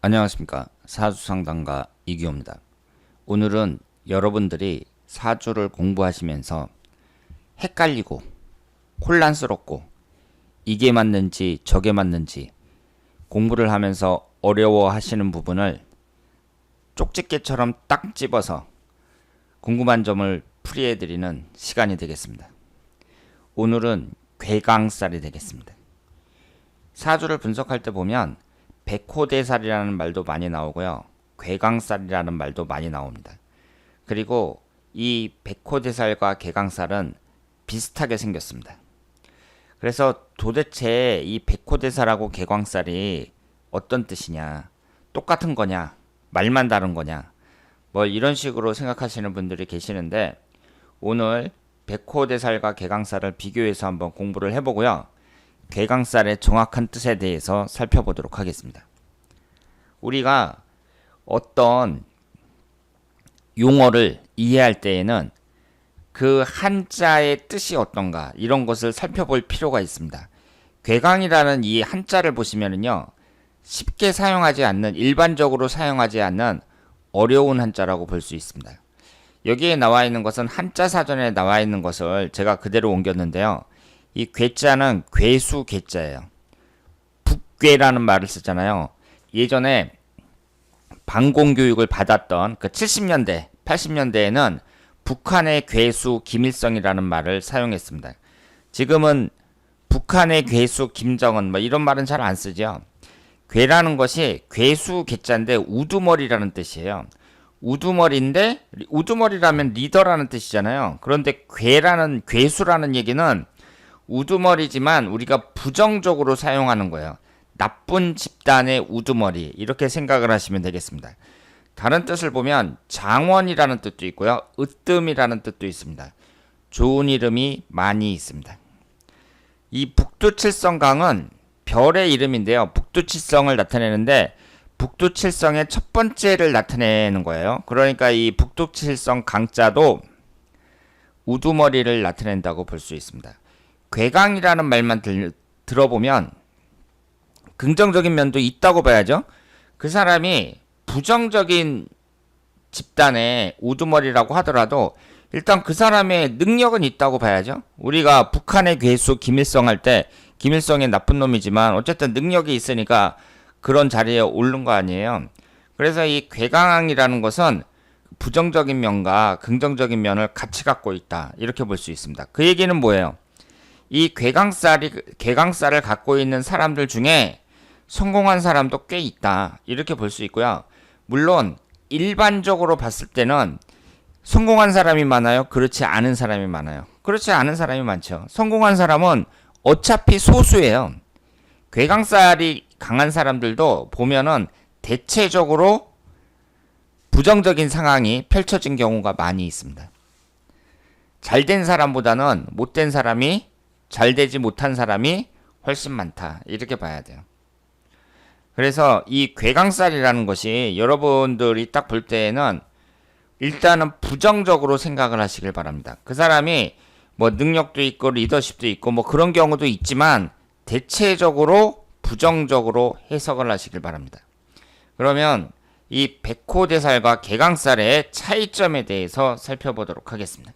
안녕하십니까. 사주상담가 이기호입니다. 오늘은 여러분들이 사주를 공부하시면서 헷갈리고 혼란스럽고 이게 맞는지 저게 맞는지 공부를 하면서 어려워하시는 부분을 쪽집게처럼 딱 집어서 궁금한 점을 풀이해드리는 시간이 되겠습니다. 오늘은 괴강살이 되겠습니다. 사주를 분석할 때 보면 백호대살이라는 말도 많이 나오고요. 괴강살이라는 말도 많이 나옵니다. 그리고 이 백호대살과 괴강살은 비슷하게 생겼습니다. 그래서 도대체 이 백호대살하고 괴강살이 어떤 뜻이냐, 똑같은 거냐, 말만 다른 거냐, 뭐 이런 식으로 생각하시는 분들이 계시는데 오늘 백호대살과 괴강살을 비교해서 한번 공부를 해보고요. 괴강살의 정확한 뜻에 대해서 살펴보도록 하겠습니다. 우리가 어떤 용어를 이해할 때에는 그 한자의 뜻이 어떤가 이런 것을 살펴볼 필요가 있습니다. 괴강이라는 이 한자를 보시면은요, 쉽게 사용하지 않는, 일반적으로 사용하지 않는 어려운 한자라고 볼 수 있습니다. 여기에 나와 있는 것은 한자 사전에 나와 있는 것을 제가 그대로 옮겼는데요. 이 괴자는 괴수 괴자예요. 북괴라는 말을 쓰잖아요. 예전에 방공교육을 받았던 그 70년대, 80년대에는 북한의 괴수 김일성이라는 말을 사용했습니다. 지금은 북한의 괴수 김정은 뭐 이런 말은 잘 안 쓰죠. 괴라는 것이 괴수 괴자인데 우두머리라는 뜻이에요. 우두머리인데 우두머리라면 리더라는 뜻이잖아요. 그런데 괴수라는 얘기는 우두머리지만 우리가 부정적으로 사용하는 거예요. 나쁜 집단의 우두머리 이렇게 생각을 하시면 되겠습니다. 다른 뜻을 보면 장원이라는 뜻도 있고요. 으뜸이라는 뜻도 있습니다. 좋은 이름이 많이 있습니다. 이 북두칠성강은 별의 이름인데요. 북두칠성을 나타내는데 북두칠성의 첫 번째를 나타내는 거예요. 그러니까 이 북두칠성 강자도 우두머리를 나타낸다고 볼 수 있습니다. 괴강이라는 말만 들어보면 긍정적인 면도 있다고 봐야죠. 그 사람이 부정적인 집단의 우두머리라고 하더라도 일단 그 사람의 능력은 있다고 봐야죠. 우리가 북한의 괴수 김일성 할 때 김일성이 나쁜 놈이지만 어쨌든 능력이 있으니까 그런 자리에 오른 거 아니에요. 그래서 이 괴강이라는 것은 부정적인 면과 긍정적인 면을 같이 갖고 있다 이렇게 볼 수 있습니다. 그 얘기는 뭐예요? 이 괴강살을 갖고 있는 사람들 중에 성공한 사람도 꽤 있다 이렇게 볼 수 있고요. 물론 일반적으로 봤을 때는 성공한 사람이 많아요? 그렇지 않은 사람이 많아요? 그렇지 않은 사람이 많죠. 성공한 사람은 어차피 소수예요. 괴강살이 강한 사람들도 보면은 대체적으로 부정적인 상황이 펼쳐진 경우가 많이 있습니다. 잘된 사람보다는 못된 사람이, 잘되지 못한 사람이 훨씬 많다 이렇게 봐야 돼요. 그래서 이 괴강살이라는 것이 여러분들이 딱 볼 때에는 일단은 부정적으로 생각을 하시길 바랍니다. 그 사람이 뭐 능력도 있고 리더십도 있고 뭐 그런 경우도 있지만 대체적으로 부정적으로 해석을 하시길 바랍니다. 그러면 이 백호대살과 괴강살의 차이점에 대해서 살펴보도록 하겠습니다.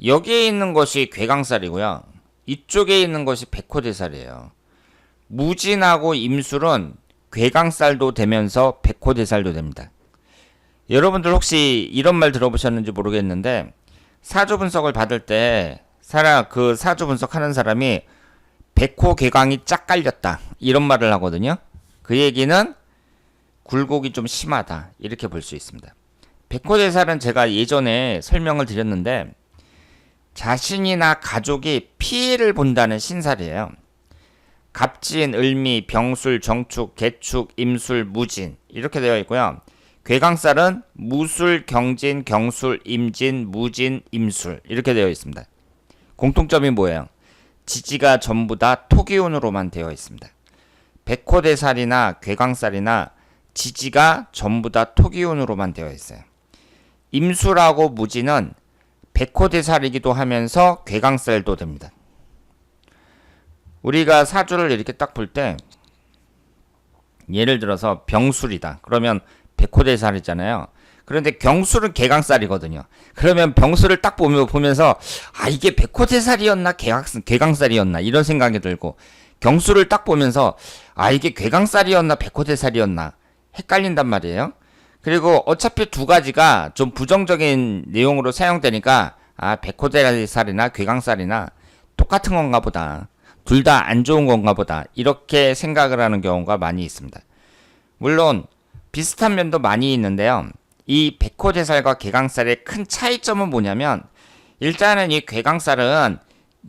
여기에 있는 것이 괴강살이고요. 이쪽에 있는 것이 백호대살이에요. 무진하고 임술은 괴강살도 되면서 백호대살도 됩니다. 여러분들 혹시 이런 말 들어보셨는지 모르겠는데 사주 분석을 받을 때 그 사주 분석하는 사람이 백호괴강이 짝 깔렸다 이런 말을 하거든요. 그 얘기는 굴곡이 좀 심하다 이렇게 볼 수 있습니다. 백호대살은 제가 예전에 설명을 드렸는데 자신이나 가족이 피해를 본다는 신살이에요. 갑진, 을미, 병술, 정축, 개축, 임술, 무진 이렇게 되어 있고요. 괴강살은 무술, 경진, 경술, 임진, 무진, 임술 이렇게 되어 있습니다. 공통점이 뭐예요? 지지가 전부 다 토기운으로만 되어 있습니다. 백호대살이나 괴강살이나 지지가 전부 다 토기운으로만 되어 있어요. 임술하고 무진은 백호대살이기도 하면서 괴강살도 됩니다. 우리가 사주를 이렇게 딱 볼 때 예를 들어서 병술이다. 그러면 백호대살이잖아요. 그런데 경술은 개강살이거든요. 그러면 병술을 딱 보면서 이게 백호대살이었나 개강살이었나 이런 생각이 들고, 경술을 딱 보면서 이게 괴강살이었나 백호대살이었나 헷갈린단 말이에요. 그리고 어차피 두 가지가 좀 부정적인 내용으로 사용되니까 백호대살이나 괴강살이나 똑같은 건가 보다, 둘 다 안 좋은 건가 보다, 이렇게 생각을 하는 경우가 많이 있습니다. 물론 비슷한 면도 많이 있는데요. 이 백호대살과 괴강살의 큰 차이점은 뭐냐면, 일단은 이 괴강살은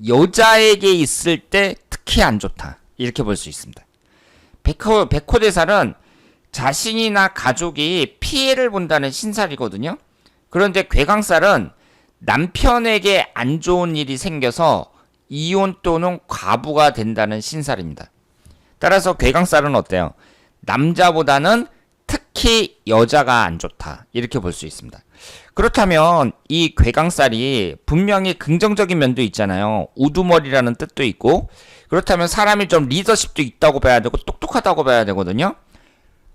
여자에게 있을 때 특히 안 좋다, 이렇게 볼 수 있습니다. 백호대살은 자신이나 가족이 피해를 본다는 신살이거든요. 그런데 괴강살은 남편에게 안 좋은 일이 생겨서 이혼 또는 과부가 된다는 신살입니다. 따라서 괴강살은 어때요? 남자보다는 특히 여자가 안 좋다, 이렇게 볼 수 있습니다. 그렇다면 이 괴강살이 분명히 긍정적인 면도 있잖아요. 우두머리라는 뜻도 있고, 그렇다면 사람이 좀 리더십도 있다고 봐야 되고 똑똑하다고 봐야 되거든요.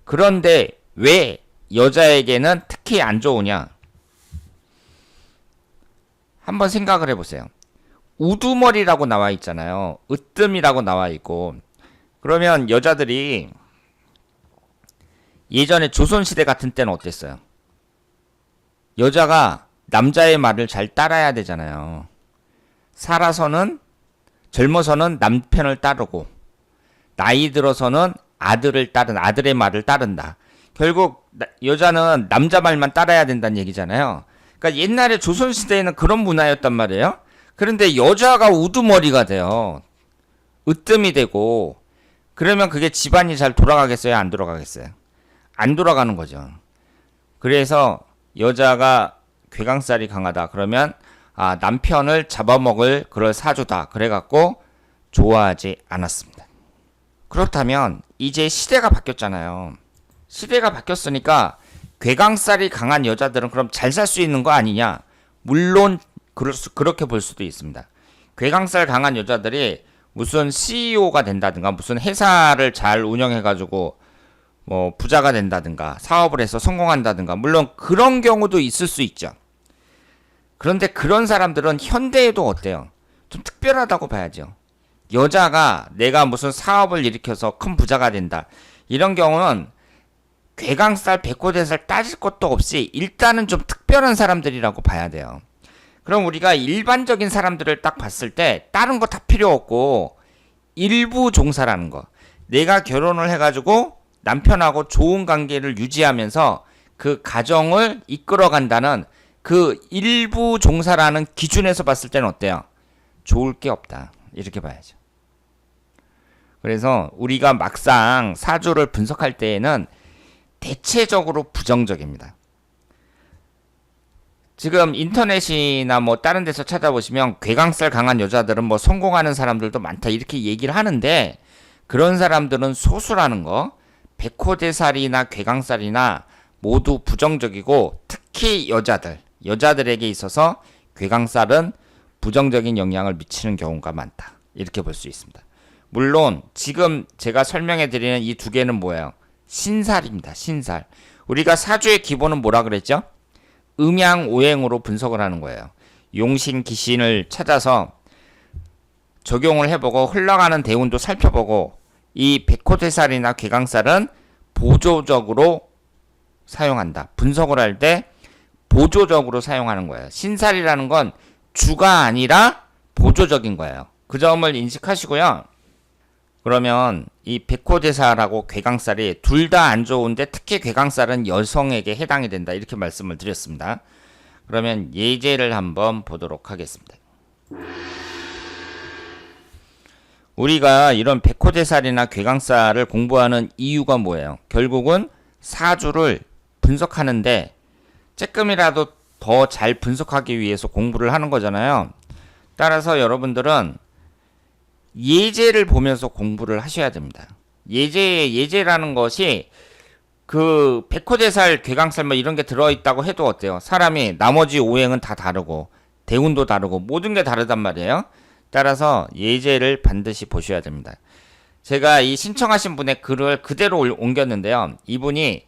그런데 왜 여자에게는 특히 안 좋으냐? 한번 생각을 해보세요. 우두머리라고 나와 있잖아요. 으뜸이라고 나와 있고, 그러면 여자들이 예전에 조선시대 같은 때는 어땠어요? 여자가 남자의 말을 잘 따라야 되잖아요. 젊어서는 남편을 따르고, 나이 들어서는 아들의 말을 따른다. 결국 여자는 남자 말만 따라야 된다는 얘기잖아요. 그러니까 옛날에 조선시대에는 그런 문화였단 말이에요. 그런데 여자가 우두머리가 돼요. 으뜸이 되고, 그러면 그게 집안이 잘 돌아가겠어요? 안 돌아가겠어요? 안 돌아가는 거죠. 그래서 여자가 괴강살이 강하다 그러면 남편을 잡아먹을 그럴 사주다, 그래갖고 좋아하지 않았습니다. 그렇다면 이제 시대가 바뀌었잖아요. 시대가 바뀌었으니까 괴강살이 강한 여자들은 그럼 잘 살 수 있는 거 아니냐? 물론 그렇게 볼 수도 있습니다. 괴강살 강한 여자들이 무슨 CEO가 된다든가 무슨 회사를 잘 운영해가지고 뭐 부자가 된다든가 사업을 해서 성공한다든가, 물론 그런 경우도 있을 수 있죠. 그런데 그런 사람들은 현대에도 어때요? 좀 특별하다고 봐야죠. 여자가 내가 무슨 사업을 일으켜서 큰 부자가 된다, 이런 경우는 괴강살, 백호대살 따질 것도 없이 일단은 좀 특별한 사람들이라고 봐야 돼요. 그럼 우리가 일반적인 사람들을 딱 봤을 때 다른 거 다 필요 없고 일부 종사라는 거, 내가 결혼을 해가지고 남편하고 좋은 관계를 유지하면서 그 가정을 이끌어간다는 그 일부 종사라는 기준에서 봤을 때는 어때요? 좋을 게 없다, 이렇게 봐야죠. 그래서 우리가 막상 사주를 분석할 때에는 대체적으로 부정적입니다. 지금 인터넷이나 뭐 다른 데서 찾아보시면 괴강살 강한 여자들은 뭐 성공하는 사람들도 많다, 이렇게 얘기를 하는데, 그런 사람들은 소수라는 거. 백호대살이나 괴강살이나 모두 부정적이고, 특히 여자들에게 있어서 괴강살은 부정적인 영향을 미치는 경우가 많다, 이렇게 볼 수 있습니다. 물론 지금 제가 설명해 드리는 이 두 개는 뭐예요? 신살입니다. 신살. 우리가 사주의 기본은 뭐라 그랬죠? 음양오행으로 분석을 하는 거예요. 용신, 기신을 찾아서 적용을 해보고 흘러가는 대운도 살펴보고, 이 백호대살이나 괴강살은 보조적으로 사용한다. 분석을 할 때 보조적으로 사용하는 거예요. 신살이라는 건 주가 아니라 보조적인 거예요. 그 점을 인식하시고요. 그러면 이 백호대살하고 괴강살이 둘 다 안 좋은데 특히 괴강살은 여성에게 해당이 된다, 이렇게 말씀을 드렸습니다. 그러면 예제를 한번 보도록 하겠습니다. 우리가 이런 백호대살이나 괴강살을 공부하는 이유가 뭐예요? 결국은 사주를 분석하는데 조금이라도 더 잘 분석하기 위해서 공부를 하는 거잖아요. 따라서 여러분들은 예제를 보면서 공부를 하셔야 됩니다. 예제라는 것이 그 백호대살, 괴강살 뭐 이런 게 들어있다고 해도 어때요? 사람이 나머지 오행은 다 다르고 대운도 다르고 모든 게 다르단 말이에요. 따라서 예제를 반드시 보셔야 됩니다. 제가 이 신청하신 분의 글을 그대로 옮겼는데요. 이분이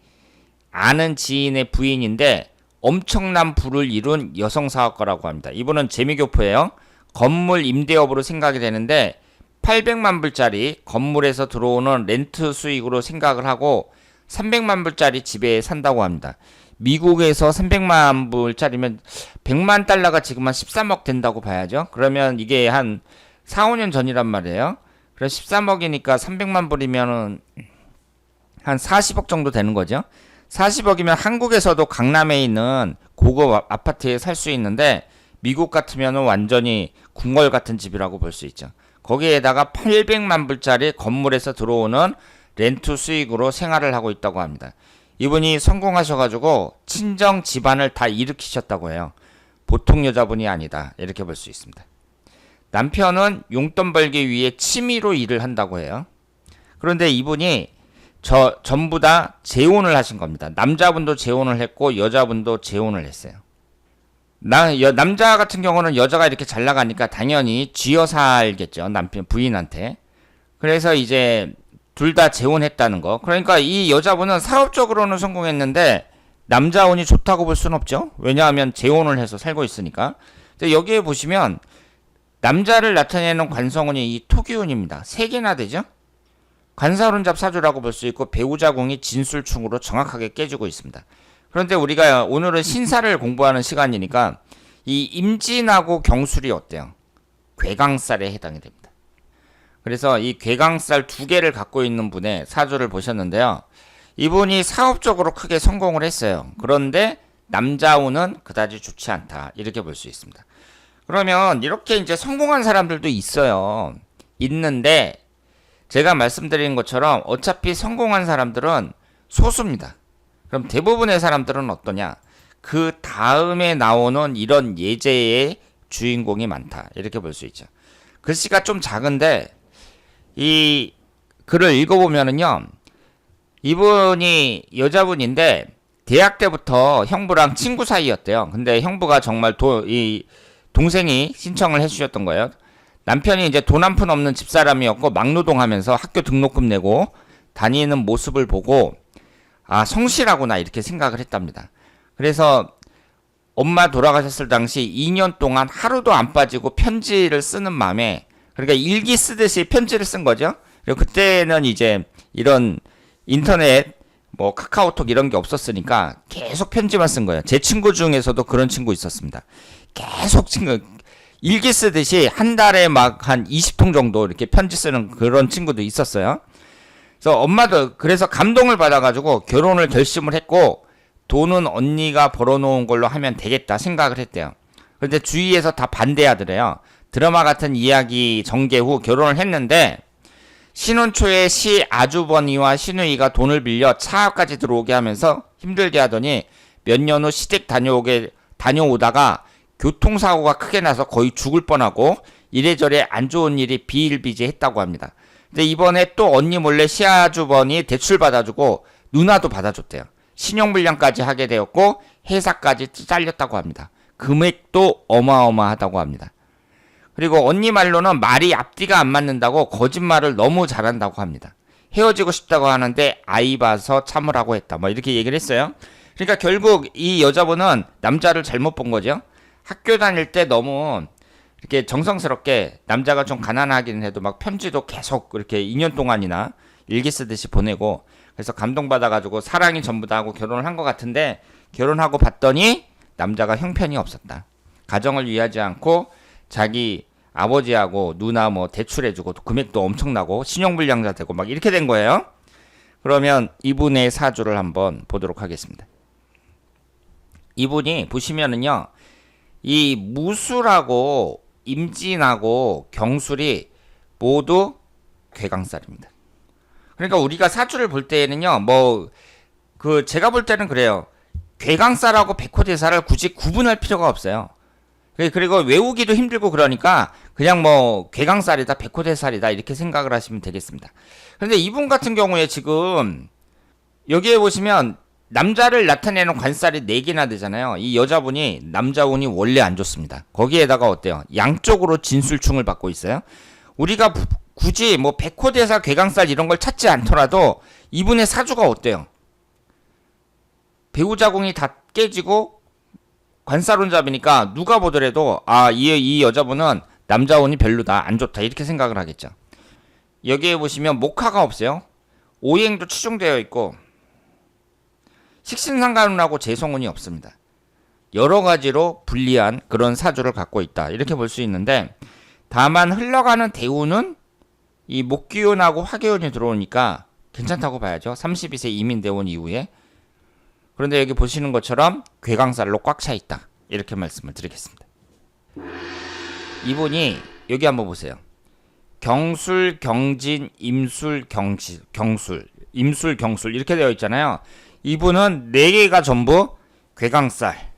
아는 지인의 부인인데 엄청난 부를 이룬 여성사업가라고 합니다. 이분은 재미교포예요. 건물 임대업으로 생각이 되는데 800만 불짜리 건물에서 들어오는 렌트 수익으로 생각을 하고 300만 불짜리 집에 산다고 합니다. 미국에서 300만 불짜리면 100만 달러가 지금 한 13억 된다고 봐야죠. 그러면 이게 한 4, 5년 전이란 말이에요. 그래서 13억이니까 300만 불이면은 한 40억 정도 되는 거죠. 40억이면 한국에서도 강남에 있는 고급 아파트에 살 수 있는데 미국 같으면 완전히 궁궐 같은 집이라고 볼 수 있죠. 거기에다가 800만 불짜리 건물에서 들어오는 렌트 수익으로 생활을 하고 있다고 합니다. 이분이 성공하셔가지고 친정 집안을 다 일으키셨다고 해요. 보통 여자분이 아니다. 이렇게 볼 수 있습니다. 남편은 용돈 벌기 위해 취미로 일을 한다고 해요. 그런데 이분이 전부 다 재혼을 하신 겁니다. 남자분도 재혼을 했고 여자분도 재혼을 했어요. 남자 같은 경우는 여자가 이렇게 잘 나가니까 당연히 쥐어 살겠죠. 남편 부인한테. 그래서 이제 둘 다 재혼했다는 거. 그러니까 이 여자분은 사업적으로는 성공했는데 남자 운이 좋다고 볼 수는 없죠. 왜냐하면 재혼을 해서 살고 있으니까. 근데 여기에 보시면 남자를 나타내는 관성운이 이 토기운입니다. 3개나 되죠. 관사론잡 사주라고 볼 수 있고 배우자궁이 진술충으로 정확하게 깨지고 있습니다. 그런데 우리가 오늘은 신사를 공부하는 시간이니까 이 임진하고 경술이 어때요? 괴강살에 해당이 됩니다. 그래서 이 괴강살 2개를 갖고 있는 분의 사주를 보셨는데요. 이분이 사업적으로 크게 성공을 했어요. 그런데 남자운은 그다지 좋지 않다. 이렇게 볼 수 있습니다. 그러면 이렇게 이제 성공한 사람들도 있어요. 있는데 제가 말씀드린 것처럼 어차피 성공한 사람들은 소수입니다. 그럼 대부분의 사람들은 어떠냐? 그 다음에 나오는 이런 예제의 주인공이 많다. 이렇게 볼 수 있죠. 글씨가 좀 작은데 이 글을 읽어보면은요. 이분이 여자분인데 대학 때부터 형부랑 친구 사이였대요. 근데 형부가 정말 이 동생이 신청을 해주셨던 거예요. 남편이 이제 돈 한 푼 없는 집사람이었고 막노동하면서 학교 등록금 내고 다니는 모습을 보고 아 성실하구나 이렇게 생각을 했답니다. 그래서 엄마 돌아가셨을 당시 2년 동안 하루도 안 빠지고 편지를 쓰는 마음에 그러니까 일기 쓰듯이 편지를 쓴 거죠. 그리고 그때는 이제 이런 인터넷 뭐 카카오톡 이런 게 없었으니까 계속 편지만 쓴 거예요. 제 친구 중에서도 그런 친구 있었습니다. 계속 일기 쓰듯이 한 달에 막 한 20통 정도 이렇게 편지 쓰는 그런 친구도 있었어요. 그래서 엄마도 그래서 감동을 받아가지고 결혼을 결심을 했고 돈은 언니가 벌어놓은 걸로 하면 되겠다 생각을 했대요. 그런데 주위에서 다 반대하더래요. 드라마 같은 이야기 전개 후 결혼을 했는데 신혼 초에 시 아주버니와 시누이가 돈을 빌려 차까지 들어오게 하면서 힘들게 하더니 몇 년 후 시댁 다녀오다가 교통사고가 크게 나서 거의 죽을 뻔하고 이래저래 안 좋은 일이 비일비재했다고 합니다. 근데 이번에 또 언니 몰래 시아주버니 대출 받아주고 누나도 받아줬대요. 신용불량까지 하게 되었고 회사까지 잘렸다고 합니다. 금액도 어마어마하다고 합니다. 그리고 언니 말로는 말이 앞뒤가 안 맞는다고 거짓말을 너무 잘한다고 합니다. 헤어지고 싶다고 하는데 아이 봐서 참으라고 했다. 뭐 이렇게 얘기를 했어요. 그러니까 결국 이 여자분은 남자를 잘못 본 거죠. 학교 다닐 때 너무 이렇게 정성스럽게 남자가 좀 가난하긴 해도 막 편지도 계속 이렇게 2년 동안이나 일기 쓰듯이 보내고 그래서 감동받아가지고 사랑이 전부다 하고 결혼을 한 것 같은데 결혼하고 봤더니 남자가 형편이 없었다. 가정을 위하지 않고 자기 아버지하고 누나 뭐 대출해주고 금액도 엄청나고 신용불량자 되고 막 이렇게 된 거예요. 그러면 이분의 사주를 한번 보도록 하겠습니다. 이분이 보시면은요. 이 무술하고 임진하고 경술이 모두 괴강살입니다. 그러니까 우리가 사주를 볼 때에는요. 제가 볼 때는 그래요. 괴강살하고 백호대사를 굳이 구분할 필요가 없어요. 그리고 외우기도 힘들고 그러니까 그냥 괴강살이다 백호대살이다 이렇게 생각을 하시면 되겠습니다. 그런데 이분 같은 경우에 지금 여기에 보시면 남자를 나타내는 관살이 4개나 되잖아요. 이 여자분이 남자 운이 원래 안 좋습니다. 거기에다가 어때요? 양쪽으로 진술충을 받고 있어요. 우리가 굳이 뭐 백호대사 괴강살 이런 걸 찾지 않더라도 이분의 사주가 어때요? 배우자궁이 다 깨지고 관살혼잡이니까 누가 보더라도 이 여자분은 남자 운이 별로다, 안 좋다 이렇게 생각을 하겠죠. 여기에 보시면 목화가 없어요. 오행도 추중되어 있고 식신상관운하고 재성운이 없습니다. 여러 가지로 불리한 그런 사주를 갖고 있다 이렇게 볼 수 있는데, 다만 흘러가는 대운은 이 목기운하고 화기운이 들어오니까 괜찮다고 봐야죠. 32세 이민대원 이후에. 그런데 여기 보시는 것처럼 괴강살로 꽉 차 있다 이렇게 말씀을 드리겠습니다. 이분이 여기 한번 보세요. 경술, 경진, 임술, 경술, 임술, 경술 이렇게 되어 있잖아요. 이분은 4개가 전부 괴강살.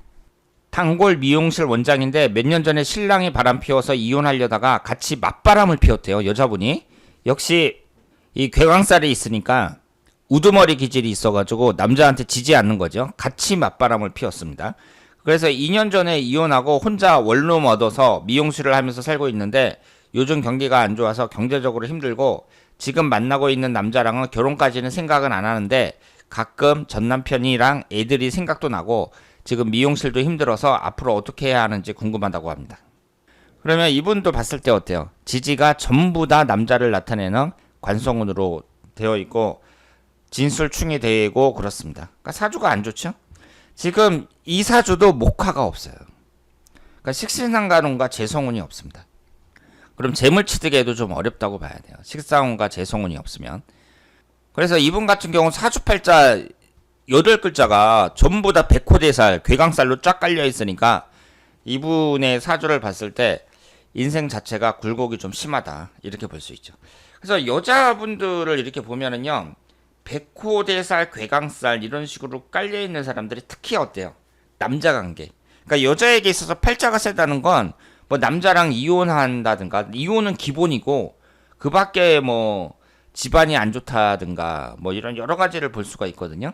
단골 미용실 원장인데 몇 년 전에 신랑이 바람 피워서 이혼하려다가 같이 맞바람을 피웠대요. 여자분이. 역시 이 괴강살이 있으니까 우두머리 기질이 있어가지고 남자한테 지지 않는 거죠. 같이 맞바람을 피웠습니다. 그래서 2년 전에 이혼하고 혼자 원룸 얻어서 미용실을 하면서 살고 있는데 요즘 경기가 안 좋아서 경제적으로 힘들고 지금 만나고 있는 남자랑은 결혼까지는 생각은 안 하는데 가끔 전 남편이랑 애들이 생각도 나고 지금 미용실도 힘들어서 앞으로 어떻게 해야 하는지 궁금하다고 합니다. 그러면 이분도 봤을 때 어때요? 지지가 전부 다 남자를 나타내는 관성운으로 되어 있고 진술충이 되고 그렇습니다. 그러니까 사주가 안 좋죠? 지금 이 사주도 목화가 없어요. 그러니까 식신상관운과 재성운이 없습니다. 그럼 재물취득에도 좀 어렵다고 봐야 돼요. 식상운과 재성운이 없으면. 그래서 이분 같은 경우 사주팔자 8글자가 전부 다 백호대살, 괴강살로 쫙 깔려 있으니까 이분의 사주를 봤을 때 인생 자체가 굴곡이 좀 심하다 이렇게 볼 수 있죠. 그래서 여자분들을 이렇게 보면은요, 백호대살, 괴강살 이런 식으로 깔려 있는 사람들이 특히 어때요? 남자 관계. 그러니까 여자에게 있어서 팔자가 세다는 건 뭐 남자랑 이혼한다든가, 이혼은 기본이고 그 밖에 뭐 집안이 안 좋다든가 뭐 이런 여러 가지를 볼 수가 있거든요.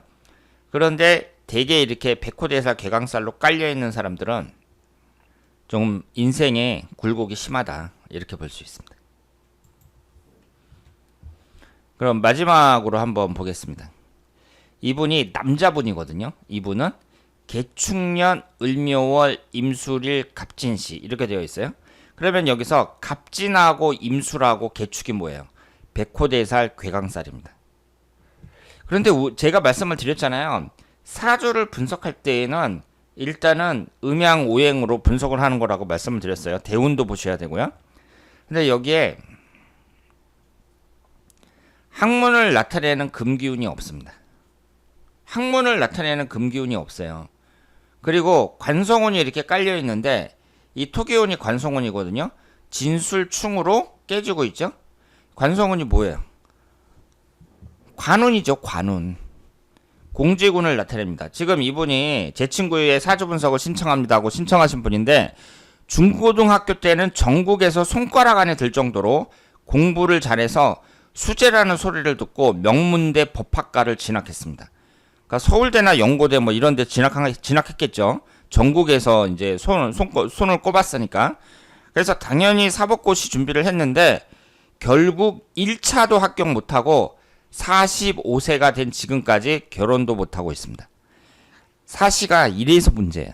그런데 대개 이렇게 백호대살, 괴강살로 깔려 있는 사람들은 좀 인생에 굴곡이 심하다 이렇게 볼 수 있습니다. 그럼 마지막으로 한번 보겠습니다. 이분이 남자분이거든요. 이분은 개축년, 을묘월, 임술일, 갑진시 이렇게 되어 있어요. 그러면 여기서 갑진하고 임술하고 개축이 뭐예요? 백호대살, 괴강살입니다. 그런데 제가 말씀을 드렸잖아요. 사주를 분석할 때에는 일단은 음양오행으로 분석을 하는 거라고 말씀을 드렸어요. 대운도 보셔야 되고요. 근데 여기에 학문을 나타내는 금기운이 없습니다. 학문을 나타내는 금기운이 없어요. 그리고 관성운이 이렇게 깔려 있는데 이 토기운이 관성운이거든요. 진술충으로 깨지고 있죠. 관성운이 뭐예요? 관운이죠. 관운. 공지군을 나타냅니다. 지금 이분이 제 친구의 사주 분석을 신청합니다 하고 신청하신 분인데 중고등학교 때는 전국에서 손가락 안에 들 정도로 공부를 잘해서 수재라는 소리를 듣고 명문대 법학과를 진학했습니다. 그러니까 서울대나 연고대 뭐 이런 데 진학했겠죠. 전국에서 이제 손을 꼽았으니까. 그래서 당연히 사법고시 준비를 했는데 결국 1차도 합격 못하고 45세가 된 지금까지 결혼도 못하고 있습니다. 사시가 이래서 문제예요.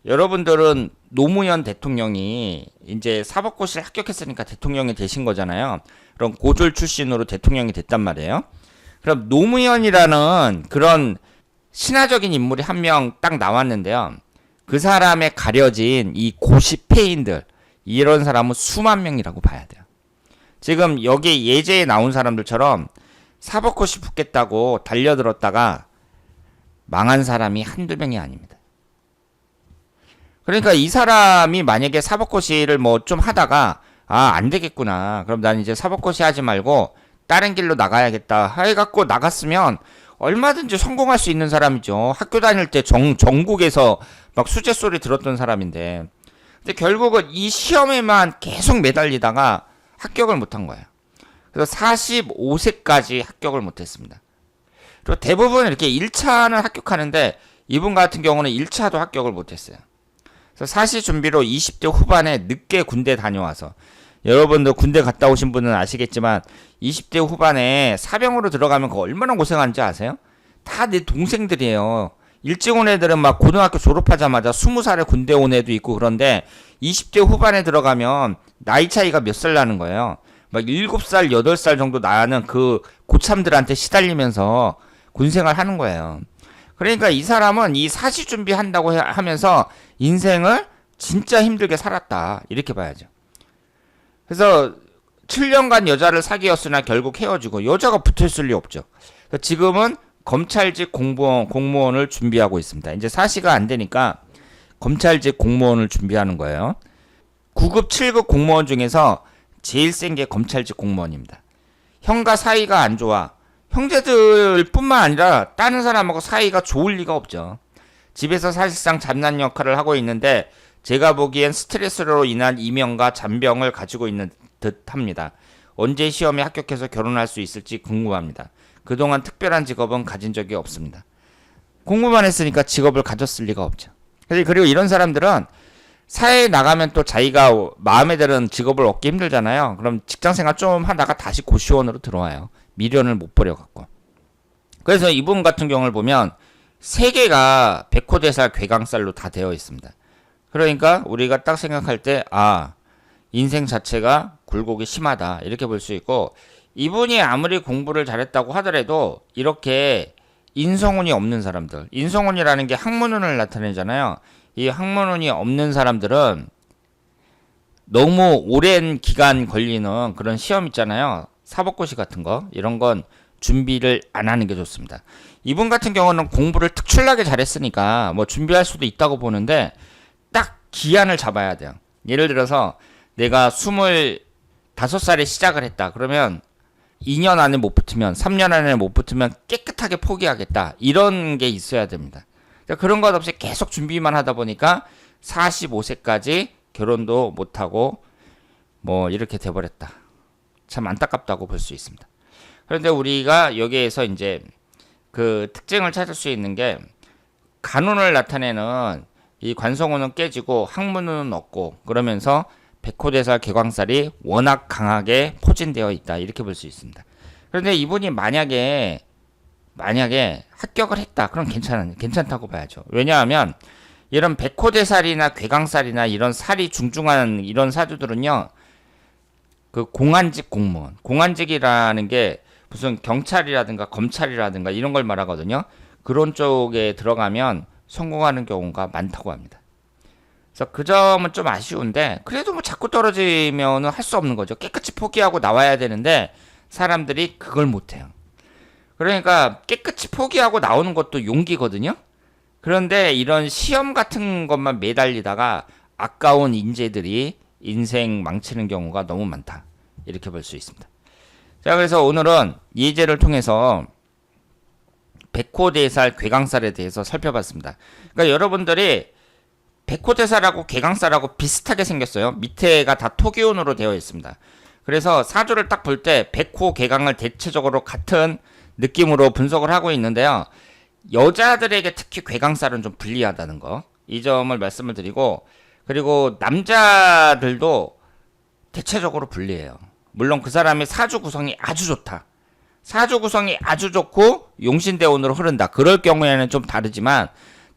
여러분들은 노무현 대통령이 이제 사법고시를 합격했으니까 대통령이 되신 거잖아요. 그럼 고졸 출신으로 대통령이 됐단 말이에요. 그럼 노무현이라는 그런 신화적인 인물이 한 명 딱 나왔는데요. 그 사람에 가려진 이 고시패인들, 이런 사람은 수만 명이라고 봐야 돼요. 지금 여기 예제에 나온 사람들처럼 사법고시 붙겠다고 달려들었다가 망한 사람이 한두 명이 아닙니다. 그러니까 이 사람이 만약에 사법고시를 뭐 좀 하다가 안 되겠구나. 그럼 난 이제 사법고시 하지 말고 다른 길로 나가야겠다 해갖고 나갔으면 얼마든지 성공할 수 있는 사람이죠. 학교 다닐 때 전국에서 막 수재 소리 들었던 사람인데. 근데 결국은 이 시험에만 계속 매달리다가 합격을 못한 거예요. 그래서 45세까지 합격을 못했습니다. 또 대부분 이렇게 1차는 합격하는데 이분 같은 경우는 1차도 합격을 못했어요. 그래서 사시 준비로 20대 후반에 늦게 군대 다녀와서, 여러분도 군대 갔다 오신 분은 아시겠지만 20대 후반에 사병으로 들어가면 그거 얼마나 고생하는지 아세요? 다 내 동생들이에요. 일찍 온 애들은 막 고등학교 졸업하자마자 20살에 군대 온 애도 있고, 그런데 20대 후반에 들어가면 나이 차이가 몇 살 나는 거예요. 막 7살, 8살 정도 나는 그 고참들한테 시달리면서 군생활 하는 거예요. 그러니까 이 사람은 이 사시 준비한다고 하면서 인생을 진짜 힘들게 살았다, 이렇게 봐야죠. 그래서 7년간 여자를 사귀었으나 결국 헤어지고, 여자가 붙어있을 리 없죠. 지금은 검찰직 공무원을 준비하고 있습니다. 이제 사시가 안 되니까 검찰직 공무원을 준비하는 거예요. 9급, 7급 공무원 중에서 제일 센 게 검찰직 공무원입니다. 형과 사이가 안 좋아. 형제들뿐만 아니라 다른 사람하고 사이가 좋을 리가 없죠. 집에서 사실상 잡난 역할을 하고 있는데 제가 보기엔 스트레스로 인한 이명과 잔병을 가지고 있는 듯합니다. 언제 시험에 합격해서 결혼할 수 있을지 궁금합니다. 그동안 특별한 직업은 가진 적이 없습니다. 공부만 했으니까 직업을 가졌을 리가 없죠. 그리고 이런 사람들은 사회에 나가면 또 자기가 마음에 드는 직업을 얻기 힘들잖아요. 그럼 직장생활 좀 하다가 다시 고시원으로 들어와요. 미련을 못 버려갖고. 그래서 이분 같은 경우를 보면 세 개가 백호대살 괴강살로 다 되어 있습니다. 그러니까 우리가 딱 생각할 때, 아, 인생 자체가 굴곡이 심하다, 이렇게 볼 수 있고, 이분이 아무리 공부를 잘했다고 하더라도 이렇게 인성운이 없는 사람들, 인성운이라는 게 학문운을 나타내잖아요. 이 학문운이 없는 사람들은 너무 오랜 기간 걸리는 그런 시험 있잖아요. 사법고시 같은 거, 이런 건 준비를 안 하는 게 좋습니다. 이분 같은 경우는 공부를 특출나게 잘했으니까 뭐 준비할 수도 있다고 보는데, 딱 기한을 잡아야 돼요. 예를 들어서 내가 25살에 시작을 했다. 그러면 2년 안에 못 붙으면, 3년 안에 못 붙으면 깨끗하게 포기하겠다, 이런 게 있어야 됩니다. 그런 것 없이 계속 준비만 하다 보니까 45세까지 결혼도 못하고 뭐 이렇게 돼버렸다. 참 안타깝다고 볼 수 있습니다. 그런데 우리가 여기에서 이제 그 특징을 찾을 수 있는 게, 간운을 나타내는 이 관성운은 깨지고 학문운은 없고, 그러면서 백호대살 개광살이 워낙 강하게 포진되어 있다, 이렇게 볼 수 있습니다. 그런데 이분이 만약에 합격을 했다, 그럼 괜찮다고 봐야죠. 왜냐하면 이런 백호대살이나 괴강살이나 이런 살이 중중한 이런 사주들은요, 그 공안직 공무원, 공안직이라는 게 무슨 경찰이라든가 검찰이라든가 이런 걸 말하거든요. 그런 쪽에 들어가면 성공하는 경우가 많다고 합니다. 그래서 그 점은 좀 아쉬운데, 그래도 뭐 자꾸 떨어지면은 할 수 없는 거죠. 깨끗이 포기하고 나와야 되는데 사람들이 그걸 못해요. 그러니까 깨끗이 포기하고 나오는 것도 용기거든요. 그런데 이런 시험 같은 것만 매달리다가 아까운 인재들이 인생 망치는 경우가 너무 많다, 이렇게 볼 수 있습니다. 자, 그래서 오늘은 예제를 통해서 백호대살, 괴강살에 대해서 살펴봤습니다. 그러니까 여러분들이 백호대살하고 괴강살하고 비슷하게 생겼어요. 밑에가 다 토기운으로 되어 있습니다. 그래서 사주를 딱 볼 때 백호, 괴강을 대체적으로 같은 느낌으로 분석을 하고 있는데요. 여자들에게 특히 괴강살은 좀 불리하다는 거, 이 점을 말씀을 드리고, 그리고 남자들도 대체적으로 불리해요. 물론 그 사람의 사주 구성이 아주 좋다, 사주 구성이 아주 좋고 용신대운으로 흐른다, 그럴 경우에는 좀 다르지만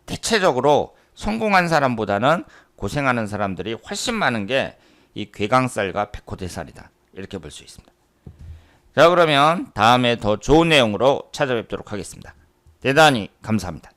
대체적으로 성공한 사람보다는 고생하는 사람들이 훨씬 많은 게 이 괴강살과 백호대살이다, 이렇게 볼 수 있습니다. 자, 그러면 다음에 더 좋은 내용으로 찾아뵙도록 하겠습니다. 대단히 감사합니다.